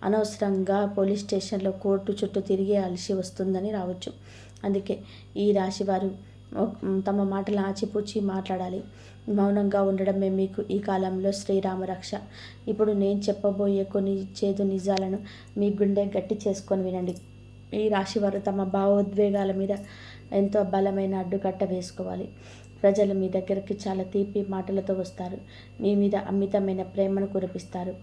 అనవసరంగా పోలీస్ స్టేషన్లో కోర్టు చుట్టూ తిరిగే అలసి వస్తుందని రావచ్చు. అందుకే ఈ రాశివారు తమ మాటలు ఆచిపూచి మాట్లాడాలి. మౌనంగా ఉండడమే మీకు ఈ కాలంలో శ్రీరామ రక్ష. ఇప్పుడు నేను చెప్పబోయే కొన్ని చేదు నిజాలను మీ గుండె గట్టి చేసుకొని వినండి. ఈ రాశివారు తమ భావోద్వేగాల మీద ఎంతో బలమైన అడ్డుకట్ట వేసుకోవాలి. ప్రజలు మీ దగ్గరికి చాలా తీపి మాటలతో వస్తారు. మీ మీద అమితమైన ప్రేమను కురిపిస్తారు.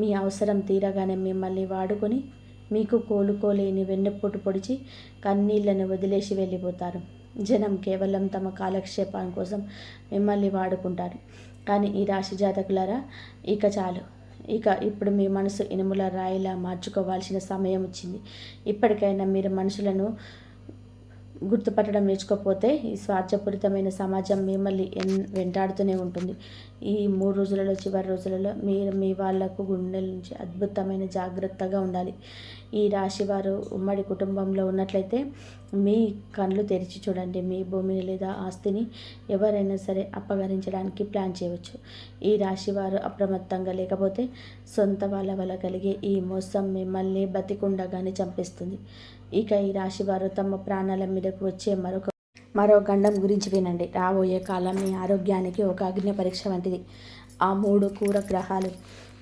మీ అవసరం తీరగానే మిమ్మల్ని వాడుకొని మీకు కోలుకోలేని వెన్నెపోటు పొడిచి కన్నీళ్లను వదిలేసి వెళ్ళిపోతారు. జనం కేవలం తమ కాలక్షేపం కోసం మిమ్మల్ని వాడుకుంటారు. కానీ ఈ రాశి జాతకులారా, ఇక చాలు. ఇప్పుడు మీ మనసు ఇనుముల రాయిలా మార్చుకోవాల్సిన సమయం వచ్చింది. ఇప్పటికైనా మీరు మనుషులను గుర్తుపట్టడం నేర్చుకోకపోతే ఈ స్వార్థపూరితమైన సమాజం మిమ్మల్ని వెంటాడుతూనే ఉంటుంది. ఈ 3 రోజులలో, చివరి రోజులలో మీరు మీ వాళ్లకు గుండెల నుంచి అద్భుతమైన జాగ్రత్తగా ఉండాలి. ఈ రాశి వారు ఉమ్మడి కుటుంబంలో ఉన్నట్లయితే మీ కళ్ళు తెరిచి చూడండి. మీ భూమిని లేదా ఆస్తిని ఎవరైనా సరే అపహరించడానికి ప్లాన్ చేయవచ్చు. ఈ రాశి వారు అప్రమత్తంగా లేకపోతే సొంత వాళ్ళ వల్ల కలిగే ఈ మోసం మిమ్మల్ని బతికుండగానే చంపేస్తుంది. ఇక ఈ రాశి వారు తమ ప్రాణాల మీదకు వచ్చే మరో గండం గురించి వినండి. రాబోయే కాలం మీ ఆరోగ్యానికి ఒక అగ్ని పరీక్ష వంటిది. ఆ 3 క్రూర గ్రహాలు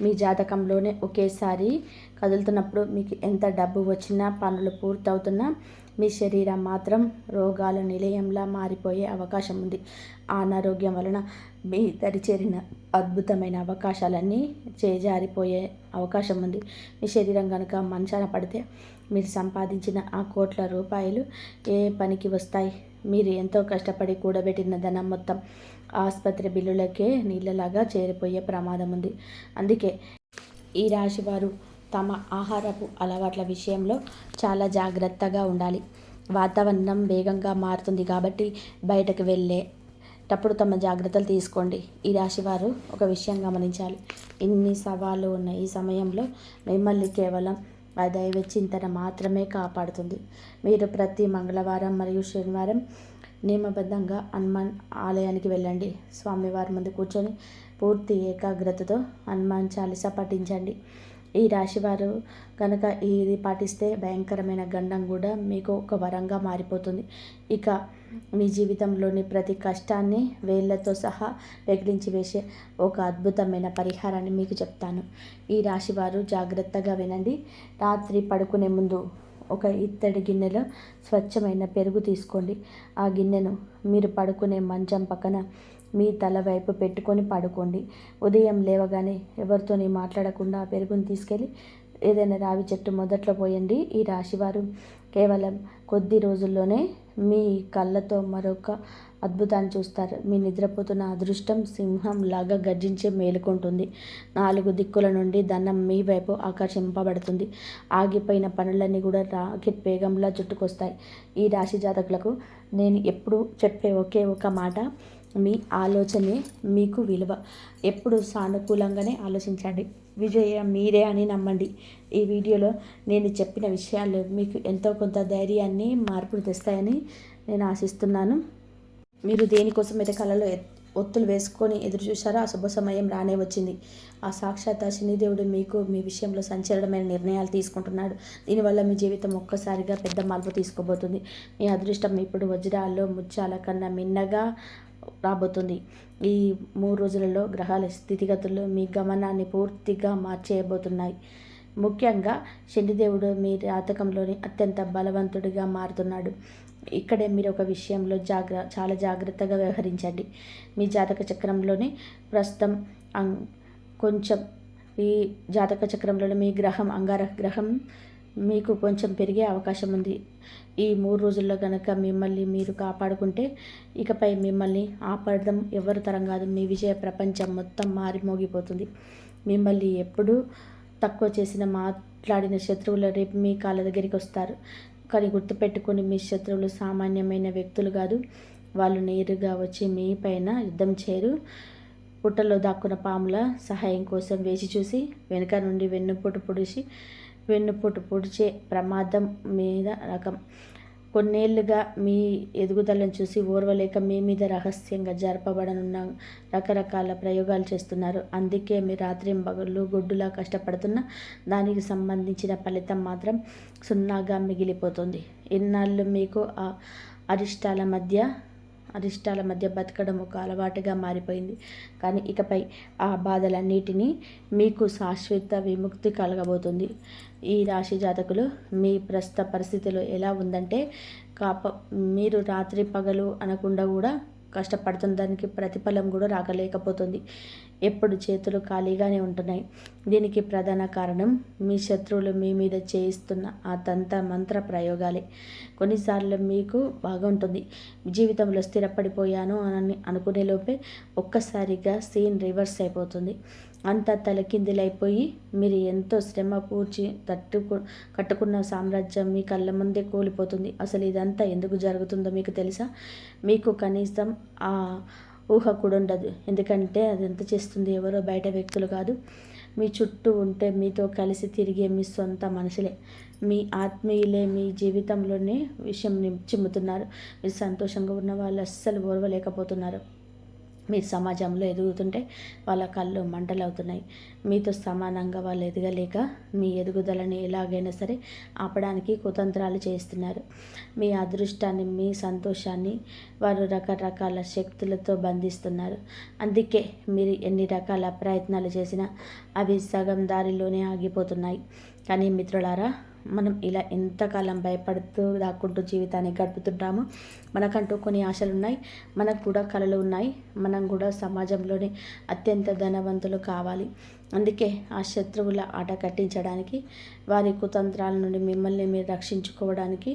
మీ జాతకంలోనే ఒకేసారి కదులుతున్నప్పుడు మీకు ఎంత డబ్బు వచ్చినా, పనులు పూర్తవుతున్నా మీ శరీరం మాత్రం రోగాల నిలయంలా మారిపోయే అవకాశం ఉంది. ఆ అనారోగ్యం వలన మీ దరిచేరిన అద్భుతమైన అవకాశాలన్నీ చేజారిపోయే అవకాశం ఉంది. మీ శరీరం కనుక మంచాన పడితే మీరు సంపాదించిన ఆ కోట్ల రూపాయలు ఏ పనికి వస్తాయి? మీరు ఎంతో కష్టపడి కూడబెట్టిన ధనం మొత్తం ఆసుపత్రి బిల్లులకే నీళ్ళలాగా చేరిపోయే ప్రమాదం ఉంది. అందుకే ఈ రాశివారు తమ ఆహారపు అలవాట్ల విషయంలో చాలా ఉండాలి. వాతావరణం వేగంగా మారుతుంది కాబట్టి బయటకు వెళ్ళేటప్పుడు తమ జాగ్రత్తలు తీసుకోండి. ఈ రాశివారు ఒక విషయం గమనించాలి. ఇన్ని సవాళ్ళు ఉన్న ఈ సమయంలో మిమ్మల్ని కేవలం ఆ దైవ చింతన మాత్రమే కాపాడుతుంది. మీరు ప్రతి మంగళవారం మరియు శనివారం నియమబద్ధంగా హనుమాన్ ఆలయానికి వెళ్ళండి. స్వామివారి ముందు కూర్చొని పూర్తి ఏకాగ్రతతో హనుమాన్ చాలీసా పఠించండి. ఈ రాశివారు కనుక ఇది పాటిస్తే భయంకరమైన గండం కూడా మీకు ఒక వరంగా మారిపోతుంది. ఇక మీ జీవితంలోని ప్రతి కష్టాన్ని వేళ్లతో సహా పెకిలించి వేసే ఒక అద్భుతమైన పరిహారాన్ని మీకు చెప్తాను. ఈ రాశివారు జాగ్రత్తగా వినండి. రాత్రి పడుకునే ముందు ఒక ఇత్తడి గిన్నెలో స్వచ్ఛమైన పెరుగు తీసుకోండి. ఆ గిన్నెను మీరు పడుకునే మంచం పక్కన మీ తల వైపు పెట్టుకొని పడుకోండి. ఉదయం లేవగానే ఎవరితోని మాట్లాడకుండా ఆ పెరుగుని తీసుకెళ్ళి ఏదైనా రావి చెట్టు మొదట్లో పోయండి. ఈ రాశివారు కేవలం కొద్ది రోజుల్లోనే మీ కళ్ళతో మరొక అద్భుతాన్ని చూస్తారు. మీ నిద్రపోతున్న అదృష్టం సింహంలాగా గర్జించి మేలుకుంటుంది. 4 దిక్కుల నుండి ధనం మీ వైపు ఆకర్షింపబడుతుంది. ఆగిపోయిన పనులన్నీ కూడా రాకెట్ వేగంలా చుట్టుకొస్తాయి. ఈ రాశి జాతకులకు నేను ఎప్పుడు చెప్పే ఒకే ఒక మాట, మీ ఆలోచనే మీకు విలువ. ఎప్పుడు సానుకూలంగానే ఆలోచించండి. విజయం మీరే అని నమ్మండి. ఈ వీడియోలో నేను చెప్పిన విషయాలు మీకు ఎంతో కొంత ధైర్యాన్ని, మార్పును తెస్తాయని నేను ఆశిస్తున్నాను. మీరు దేనికోసం అయితే కళలో ఒత్తులు వేసుకొని ఎదురు చూశారో ఆ శుభ సమయం రానే వచ్చింది. ఆ సాక్షాత్ శనిదేవుడు మీకు మీ విషయంలో సంచలనమైన నిర్ణయాలు తీసుకుంటున్నాడు. దీనివల్ల మీ జీవితం ఒక్కసారిగా పెద్ద మార్పు తీసుకోబోతుంది. మీ అదృష్టం ఇప్పుడు వజ్రాల్లో ముత్యాల కన్నా మిన్నగా రాబోతుంది. ఈ 3 రోజులలో గ్రహాల స్థితిగతులు మీ గమనాన్ని పూర్తిగా మార్చేయబోతున్నాయి. ముఖ్యంగా శనిదేవుడు మీ జాతకంలోని అత్యంత బలవంతుడిగా మారుతున్నాడు. ఇక్కడే మీరు ఒక విషయంలో చాలా జాగ్రత్తగా వ్యవహరించండి. మీ జాతక చక్రంలోని ప్రస్తుతం కొంచెం ఈ జాతక చక్రంలోని మీ గ్రహం అంగారక గ్రహం మీకు కొంచెం పెరిగే అవకాశం ఉంది. ఈ 3 రోజుల్లో కనుక మిమ్మల్ని మీరు కాపాడుకుంటే ఇకపై మిమ్మల్ని ఆపడం ఎవరి తరం కాదు. మీ విజయ ప్రపంచం మొత్తం మారిమోగిపోతుంది. మిమ్మల్ని ఎప్పుడూ తక్కువ చేసిన మాట్లాడిన శత్రువులు రేపు మీ కాళ్ళ దగ్గరికి వస్తారు. కానీ గుర్తుపెట్టుకొని మీ శత్రువులు సామాన్యమైన వ్యక్తులు కాదు. వాళ్ళు నేరుగా వచ్చి మీ పైన యుద్ధం చేయరు. పుట్టలో దాక్కున్న పాముల సహాయం కోసం వేచి చూసి వెనుక నుండి వెన్నుపోటు పొడిచే ప్రమాదం మీద రకం. కొన్నేళ్లుగా మీ ఎదుగుదలను చూసి ఓర్వలేక మీ మీద రహస్యంగా జరపబడనున్న రకరకాల ప్రయోగాలు చేస్తున్నారు. అందుకే మీ రాత్రింబగళ్ళు గొడ్డులా కష్టపడుతున్న దానికి సంబంధించిన ఫలితం మాత్రం సున్నాగా మిగిలిపోతుంది. ఇన్నాళ్ళు మీకు ఆ అరిష్టాల మధ్య బతకడం ఒక అలవాటుగా మారిపోయింది. కానీ ఇకపై ఆ బాధలన్నిటినీ మీకు శాశ్వత విముక్తి కలగబోతుంది. ఈ రాశి జాతకులు మీ ప్రస్తుత పరిస్థితిలో ఎలా ఉందంటే మీరు రాత్రి పగలు అనకుండా కూడా కష్టపడుతున్న దానికి ప్రతిఫలం కూడా రాకలేకపోతుంది. ఎప్పుడు చేతులు ఖాళీగానే ఉంటున్నాయి. దీనికి ప్రధాన కారణం మీ శత్రువులు మీ మీద చేయిస్తున్న ఆ తంత్ర మంత్ర ప్రయోగాలే. కొన్నిసార్లు మీకు బాగుంటుంది. జీవితంలో స్థిరపడిపోయాను అని అనుకునే లోపే ఒక్కసారిగా సీన్ రివర్స్ అయిపోతుంది. అంతా తలకిందులైపోయి మీరు ఎంతో శ్రమ పూడ్చి కట్టుకున్న సామ్రాజ్యం మీ కళ్ళ ముందే కూలిపోతుంది. అసలు ఇదంతా ఎందుకు జరుగుతుందో మీకు తెలుసా? మీకు కనీసం ఆ ఊహ కూడా ఉండదు. ఎందుకంటే అది ఎంత చేస్తుంది ఎవరో బయట వ్యక్తులు కాదు, మీ చుట్టూ ఉంటే మీతో కలిసి తిరిగే మీ సొంత మనుషులే, మీ ఆత్మీయులే. మీ జీవితంలోనే విషయం చిమ్ముతున్నారు. మీరు సంతోషంగా ఉన్న వాళ్ళు అస్సలు ఓర్వలేకపోతున్నారు. మీరు సమాజంలో ఎదుగుతుంటే వాళ్ళ కళ్ళు మంటలవుతున్నాయి. మీతో సమానంగా వాళ్ళు ఎదగలేక మీ ఎదుగుదలని ఎలాగైనా సరే ఆపడానికి కుతంత్రాలు చేస్తున్నారు. మీ అదృష్టాన్ని, మీ సంతోషాన్ని వారు రకరకాల శక్తులతో బంధిస్తున్నారు. అందుకే మీరు ఎన్ని రకాల ప్రయత్నాలు చేసినా అవి సగం దారిలోనే ఆగిపోతున్నాయి. కానీ మిత్రులారా, మనం ఇలా ఎంతకాలం భయపడుతూ దాక్కుంటూ జీవితాన్ని గడుపుతుంటాము. మనకంటూ కొన్ని ఆశలు ఉన్నాయి, మనకు కూడా కలలు ఉన్నాయి. మనం కూడా సమాజంలోని అత్యంత ధనవంతులు కావాలి. అందుకే ఆ శత్రువుల ఆట కట్టించడానికి, వారి కుతంత్రాల నుండి మిమ్మల్ని మీరు రక్షించుకోవడానికి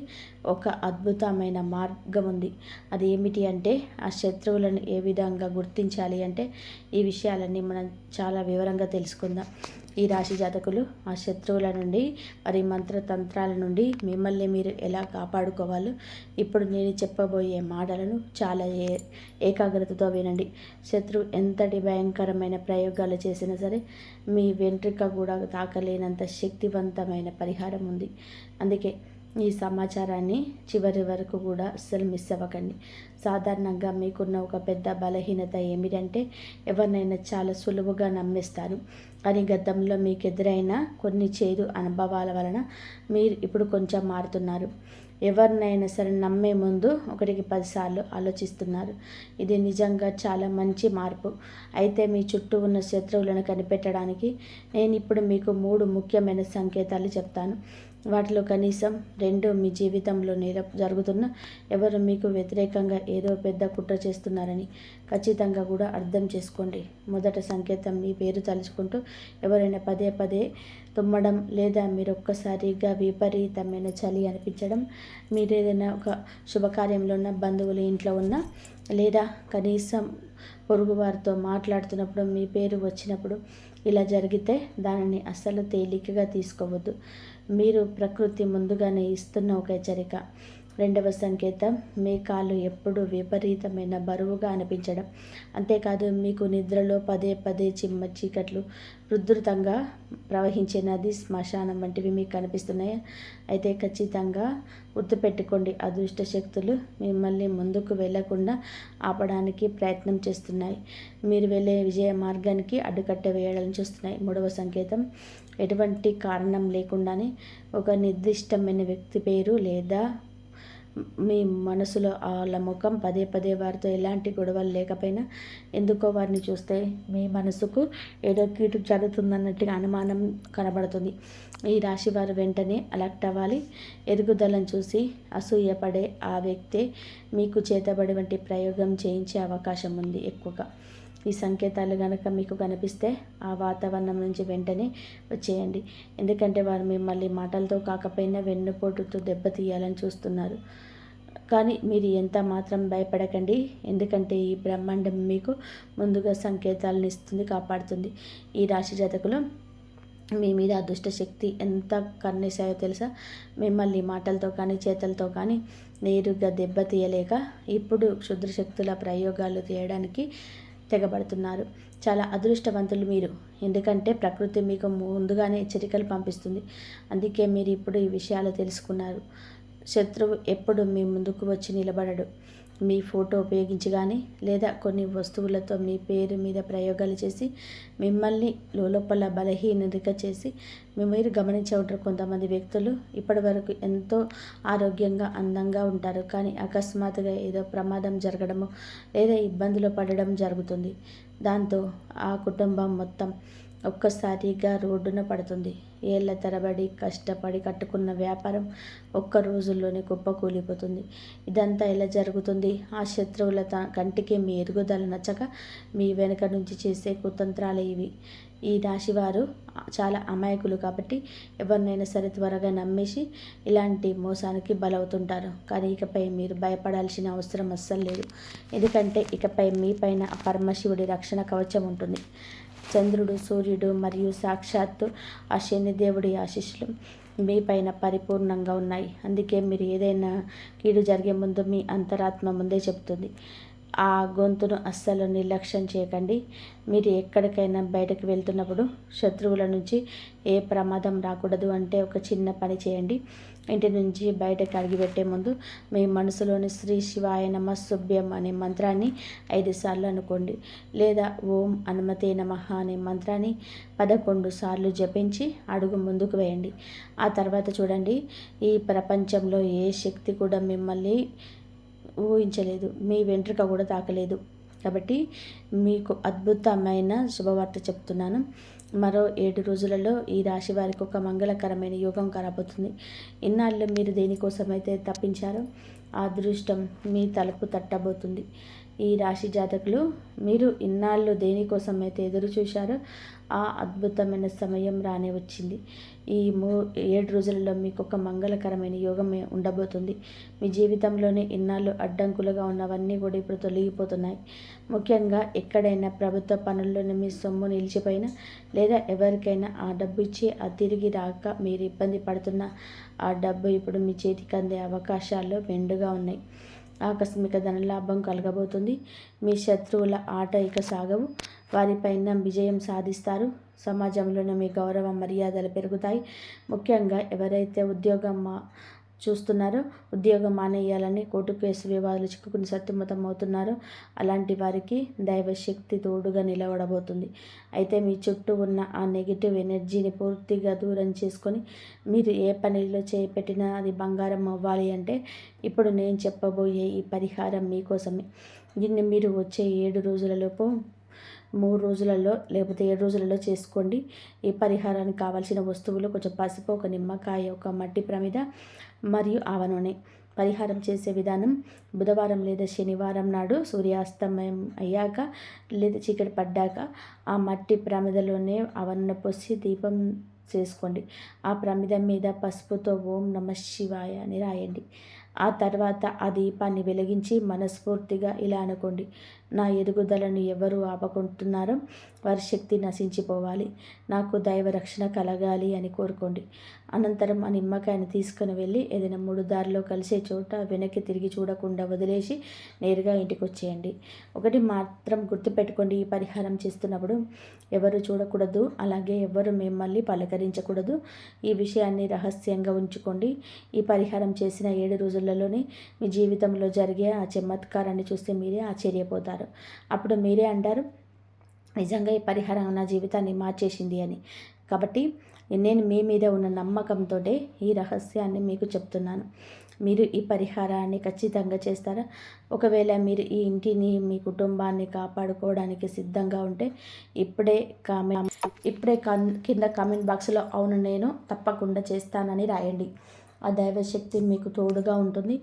ఒక అద్భుతమైన మార్గం ఉంది. అది ఏమిటి అంటే, ఆ శత్రువులను ఏ విధంగా గుర్తించాలి అంటే, ఈ విషయాలన్నీ మనం చాలా వివరంగా తెలుసుకుందాం. ఈ రాశి జాతకులు ఆ శత్రువుల నుండి, వారి మంత్రతంత్రాల నుండి మిమ్మల్ని మీరు ఎలా కాపాడుకోవాలో ఇప్పుడు నేను చెప్పబోయే మాటలను చాలా ఏకాగ్రతతో వినండి. శత్రువు ఎంతటి భయంకరమైన ప్రయోగాలు చేసినా సరే మీ వెంట్రుక కూడా తాకలేనంత శక్తివంతమైన పరిహారం ఉంది. అందుకే ఈ సమాచారాన్ని చివరి వరకు కూడా అస్సలు మిస్ అవ్వకండి. సాధారణంగా మీకున్న ఒక పెద్ద బలహీనత ఏమిటంటే, ఎవరినైనా చాలా సులువుగా నమ్మేస్తారు. కానీ గతంలో మీకు ఎదురైన కొన్ని చేదు అనుభవాల వలన మీరు ఇప్పుడు కొంచెం మారుతున్నారు. ఎవరినైనా సరే నమ్మే ముందు 1కి 10 సార్లు ఆలోచిస్తున్నారు. ఇది నిజంగా చాలా మంచి మార్పు. అయితే మీ చుట్టూ ఉన్న శత్రువులను కనిపెట్టడానికి నేను ఇప్పుడు మీకు 3 ముఖ్యమైన సంకేతాలు చెప్తాను. వాటిలో కనీసం 2 మీ జీవితంలో జరుగుతున్న, ఎవరు మీకు వ్యతిరేకంగా ఏదో పెద్ద కుట్ర చేస్తున్నారని ఖచ్చితంగా కూడా అర్థం చేసుకోండి. మొదటి సంకేతం, మీ పేరు తలుచుకుంటూ ఎవరైనా పదే పదే తుమ్మడం, లేదా మీరు ఒక్కసారిగా విపరీతమైన చలి అనిపించడం, మీరు ఏదైనా ఒక శుభకార్యంలో ఉన్న, బంధువుల ఇంట్లో ఉన్న, లేదా కనీసం పొరుగువారితో మాట్లాడుతున్నప్పుడు మీ పేరు వచ్చినప్పుడు ఇలా జరిగితే దానిని అస్సలు తేలికగా తీసుకోవద్దు. మీరు ప్రకృతి ముందుగానే ఇస్తున్న ఒక హెచ్చరిక. 2వ సంకేతం, మీ కాళ్ళు ఎప్పుడూ విపరీతమైన బరువుగా అనిపించడం. అంతేకాదు, మీకు నిద్రలో పదే పదే చీకట్లు, ఉధృతంగా ప్రవహించే నది, శ్మశానం వంటివి మీకు కనిపిస్తున్నాయా? అయితే ఖచ్చితంగా గుర్తుపెట్టుకోండి, అదృష్ట శక్తులు మిమ్మల్ని ముందుకు వెళ్లకుండా ఆపడానికి ప్రయత్నం చేస్తున్నాయి. మీరు వెళ్ళే విజయ మార్గానికి అడ్డుకట్ట వేయాలని చూస్తున్నాయి. 3వ సంకేతం, ఎటువంటి కారణం లేకుండానే ఒక నిర్దిష్టమైన వ్యక్తి పేరు లేదా మీ మనసులో వాళ్ళ ముఖం పదే పదే వారితో ఎలాంటి గొడవలు లేకపోయినా ఎందుకో వారిని చూస్తే మీ మనసుకు ఏదో కీడు జరుగుతుందన్నట్టుగా అనుమానం కనబడుతుంది. ఈ రాశి వారు వెంటనే అలర్ట్ అవ్వాలి. ఎదుగుదలను చూసి అసూయపడే ఆ వ్యక్తే మీకు చేతబడి వంటి ప్రయోగం చేయించే అవకాశం ఉంది ఎక్కువగా. ఈ సంకేతాలు కనుక మీకు కనిపిస్తే ఆ వాతావరణం నుంచి వెంటనే వచ్చేయండి. ఎందుకంటే వారు మిమ్మల్ని మాటలతో కాకపోయినా వెన్నుపోటుతో దెబ్బతీయాలని చూస్తున్నారు. కానీ మీరు ఎంత మాత్రం భయపడకండి. ఎందుకంటే ఈ బ్రహ్మాండం మీకు ముందుగా సంకేతాలను ఇస్తుంది, కాపాడుతుంది. ఈ రాశి జాతకులు మీ మీద అదృష్ట శక్తి ఎంత కన్నేసాయో తెలుసా? మిమ్మల్ని మాటలతో కానీ చేతలతో కానీ నేరుగా దెబ్బతీయలేక ఇప్పుడు క్షుద్ర శక్తుల ప్రయోగాలు చేయడానికి తెగబడుతున్నారు. చాలా అదృష్టవంతులు మీరు. ఎందుకంటే ప్రకృతి మీకు ముందుగానే హెచ్చరికలు పంపిస్తుంది. అందుకే మీరు ఇప్పుడు ఈ విషయాలు తెలుసుకున్నారు. శత్రువు ఎప్పుడు మీ ముందుకు వచ్చి నిలబడడు. మీ ఫోటో ఉపయోగించి కానీ, లేదా కొన్ని వస్తువులతో మీ పేరు మీద ప్రయోగాలు చేసి మిమ్మల్ని లోపల బలహీనత చేసి, మీరు గమనించే ఉంటారు, కొంతమంది వ్యక్తులు ఇప్పటి వరకు ఎంతో ఆరోగ్యంగా, అందంగా ఉంటారు. కానీ అకస్మాత్తుగా ఏదో ప్రమాదం జరగడము లేదా ఇబ్బందులు పడడం జరుగుతుంది. దాంతో ఆ కుటుంబం మొత్తం ఒక్కసారిగా రోడ్డున పడుతుంది. ఏళ్ల తరబడి కష్టపడి కట్టుకున్న వ్యాపారం ఒక్క రోజుల్లోనే కుప్పకూలిపోతుంది. ఇదంతా ఎలా జరుగుతుంది? ఆ శత్రువుల కంటికి మీ ఎదుగుదల నచ్చక మీ వెనుక నుంచి చేసే కుతంత్రాలే ఇవి. ఈ రాశివారు చాలా అమాయకులు కాబట్టి ఎవరినైనా సరే త్వరగా నమ్మేసి ఇలాంటి మోసానికి బలవుతుంటారు. కానీ ఇకపై మీరు భయపడాల్సిన అవసరం అస్సలు లేదు. ఎందుకంటే ఇకపై మీ పైన పరమశివుడి రక్షణ కవచం ఉంటుంది. చంద్రుడు, సూర్యుడు మరియు సాక్షాత్తు ఆ శనిదేవుడి ఆశీస్సులు మీ పైన పరిపూర్ణంగా ఉన్నాయి. అందుకే మీరు ఏదైనా కీడు జరిగే ముందు మీ అంతరాత్మ ముందే చెప్తుంది. ఆ గొంతును అస్సలు నిర్లక్ష్యం చేయకండి. మీరు ఎక్కడికైనా బయటకు వెళ్తున్నప్పుడు శత్రువుల నుంచి ఏ ప్రమాదం రాకూడదు అంటే ఒక చిన్న పని చేయండి. ఇంటి నుంచి బయటకు అడుగుపెట్టే ముందు మీ మనసులోని శ్రీ శివాయ నమ శుభ్యం అనే మంత్రాన్ని 5 సార్లు అనుకోండి. లేదా ఓం హనుమతే నమః అనే మంత్రాన్ని 11 సార్లు జపించి అడుగు ముందుకు వేయండి. ఆ తర్వాత చూడండి, ఈ ప్రపంచంలో ఏ శక్తి కూడా మిమ్మల్ని ఊహించలేదు, మీ వెంట్రుక కూడా తాకలేదు. కాబట్టి మీకు అద్భుతమైన శుభవార్త చెప్తున్నాను. మరో 7 రోజులలో ఈ రాశి వారికి ఒక మంగళకరమైన యోగం కనబోతుంది. ఇన్నాళ్ళు మీరు దేనికోసమైతే తప్పించారో ఆ అదృష్టం మీ తలుపు తట్టబోతుంది. ఈ రాశి జాతకులు, మీరు ఇన్నాళ్ళు దేనికోసమైతే ఎదురు చూశారో ఆ అద్భుతమైన సమయం రానే వచ్చింది. ఈ 7 రోజులలో మీకు ఒక మంగళకరమైన యోగం ఉండబోతుంది. మీ జీవితంలోనే ఇన్నాళ్ళు అడ్డంకులుగా ఉన్నవన్నీ కూడా ఇప్పుడు తొలగిపోతున్నాయి. ముఖ్యంగా ఎక్కడైనా ప్రభుత్వ పనుల్లోనే మీ సొమ్ము నిలిచిపోయినా, లేదా ఎవరికైనా ఆ డబ్బు ఇచ్చి ఆ తిరిగి రాక మీరు ఇబ్బంది పడుతున్న ఆ డబ్బు ఇప్పుడు మీ చేతికి అందే అవకాశాలు మెండుగా ఉన్నాయి. ఆకస్మిక ధనలాభం కలగబోతుంది. మీ శత్రువుల ఆట ఇక సాగవు. వారిపైన విజయం సాధిస్తారు. సమాజంలోనే మీ గౌరవ మర్యాదలు పెరుగుతాయి. ముఖ్యంగా ఎవరైతే చూస్తున్నారో, ఉద్యోగం మానేయాలని కోర్టు కేసు వివాదాలు చిక్కుకుని సతమతం అవుతున్నారో అలాంటి వారికి దైవశక్తి తోడుగా నిలబడబోతుంది. అయితే మీ చుట్టూ ఉన్న ఆ నెగిటివ్ ఎనర్జీని పూర్తిగా దూరం చేసుకొని మీరు ఏ పనిలో చేపట్టినా అది బంగారం అవ్వాలి అంటే ఇప్పుడు నేను చెప్పబోయే ఈ పరిహారం మీకోసమే. దీన్ని మీరు వచ్చే 7 రోజులలోపు 3 రోజులలో లేకపోతే 7 రోజులలో చేసుకోండి. ఈ పరిహారానికి కావాల్సిన వస్తువులు కొంచెం పసుపు, ఒక నిమ్మకాయ, ఒక మట్టి ప్రమిద మరియు ఆవ నూనె. పరిహారం చేసే విధానం: బుధవారం లేదా శనివారం నాడు సూర్యాస్తమయం అయ్యాక లేదా చీకటి పడ్డాక ఆ మట్టి ప్రమిదలోనే ఆవ నూనె పోసి దీపం చేసుకోండి. ఆ ప్రమిద మీద పసుపుతో ఓం నమః శివాయ అని రాయండి. ఆ తర్వాత ఆ దీపాన్ని వెలిగించి మనస్ఫూర్తిగా ఇలా అనుకోండి: నా ఎదుగుదలను ఎవరు ఆపకుంటున్నారో వారి శక్తి నశించిపోవాలి, నాకు దైవ రక్షణ కలగాలి అని కోరుకోండి. అనంతరం ఆ నిమ్మకాయని తీసుకుని వెళ్ళి ఏదైనా 3 దారిలో కలిసే చోట వెనక్కి తిరిగి చూడకుండా వదిలేసి నేరుగా ఇంటికి వచ్చేయండి. ఒకటి మాత్రం గుర్తుపెట్టుకోండి, ఈ పరిహారం చేస్తున్నప్పుడు ఎవరు చూడకూడదు, అలాగే ఎవరు మిమ్మల్ని పలకరించకూడదు. ఈ విషయాన్ని రహస్యంగా ఉంచుకోండి. ఈ పరిహారం చేసిన 7 రోజులలోనే మీ జీవితంలో జరిగే ఆ చమత్కారాన్ని చూస్తే మీరే ఆశ్చర్యపోతారు. అప్పుడు మీరే అంటారు, నిజంగా ఈ పరిహారం నా జీవితాన్ని మార్చేసింది అని. కాబట్టి నేను మీ మీద ఉన్న నమ్మకంతో ఈ రహస్యాన్ని మీకు చెప్తున్నాను. మీరు ఈ పరిహారాన్ని ఖచ్చితంగా చేస్తారా? ఒకవేళ మీరు ఈ ఇంటిని, మీ కుటుంబాన్ని కాపాడుకోవడానికి సిద్ధంగా ఉంటే ఇప్పుడే కింద కామెంట్ బాక్స్లో అవును నేను తప్పకుండా చేస్తానని రాయండి. ఆ దైవశక్తి మీకు తోడుగా ఉంటుంది.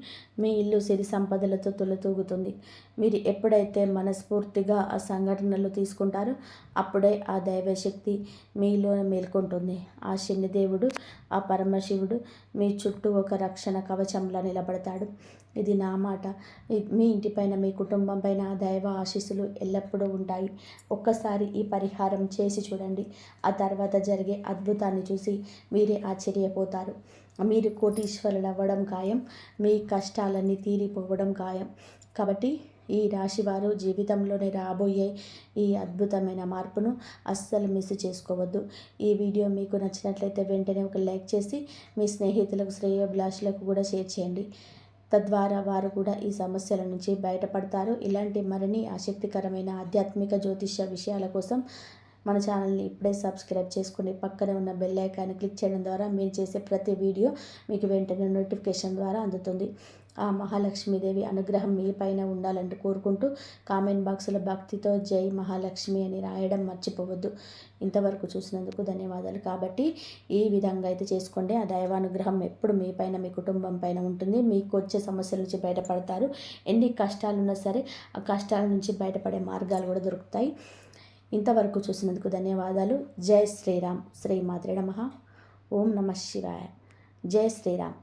మీ ఇల్లు సిరి సంపదలతో తొలతూగుతుంది. మీరు ఎప్పుడైతే మనస్ఫూర్తిగా ఆ సంఘటనలు తీసుకుంటారో అప్పుడే ఆ దైవశక్తి మీలో మేల్కొంటుంది. ఆ శనిదేవుడు, ఆ పరమశివుడు మీ చుట్టూ ఒక రక్షణ కవచంలా నిలబడతాడు. ఇది నా మాట. మీ ఇంటిపైన, మీ కుటుంబం పైన ఆ దైవ ఆశీస్సులు ఎల్లప్పుడూ ఉంటాయి. ఒక్కసారి ఈ పరిహారం చేసి చూడండి. ఆ తర్వాత జరిగే అద్భుతాన్ని చూసి మీరే ఆశ్చర్యపోతారు. మీరు కోటీశ్వరులు అవ్వడం ఖాయం. మీ కష్టాలన్నీ తీరిపోవడం ఖాయం. కాబట్టి ఈ రాశివారు జీవితంలోనే రాబోయే ఈ అద్భుతమైన మార్పును అస్సలు మిస్ చేసుకోవద్దు. ఈ వీడియో మీకు నచ్చినట్లయితే వెంటనే ఒక లైక్ చేసి మీ స్నేహితులకు, శ్రేయోభిలాషులకు కూడా షేర్ చేయండి. తద్వారా వారు కూడా ఈ సమస్యల నుంచి బయటపడతారు. ఇలాంటి మరిన్ని ఆసక్తికరమైన ఆధ్యాత్మిక జ్యోతిష్య విషయాల కోసం మన ఛానల్ని ఇప్పుడే సబ్స్క్రైబ్ చేసుకోండి. పక్కనే ఉన్న బెల్ ఐకాన్ని క్లిక్ చేయడం ద్వారా మేము చేసే ప్రతి వీడియో మీకు వెంటనే నోటిఫికేషన్ ద్వారా అందుతుంది. ఆ మహాలక్ష్మీదేవి అనుగ్రహం మీ పైన ఉండాలని కోరుకుంటూ కామెంట్ బాక్స్లో భక్తితో జై మహాలక్ష్మి అని రాయడం మర్చిపోవద్దు. ఇంతవరకు చూసినందుకు ధన్యవాదాలు. కాబట్టి ఈ విధంగా అయితే చేసుకోండి. ఆ దైవానుగ్రహం ఎప్పుడు మీ పైన, మీ కుటుంబం పైన ఉంటుంది. మీకు వచ్చే సమస్యల నుంచి బయటపడతారు. ఎన్ని కష్టాలున్నా సరే ఆ కష్టాల నుంచి బయటపడే మార్గాలు కూడా దొరుకుతాయి. ఇంతవరకు చూసినందుకు ధన్యవాదాలు. జై శ్రీరామ్. శ్రీమాత్రే నమః. ఓం నమః శివాయ. జై శ్రీరామ్.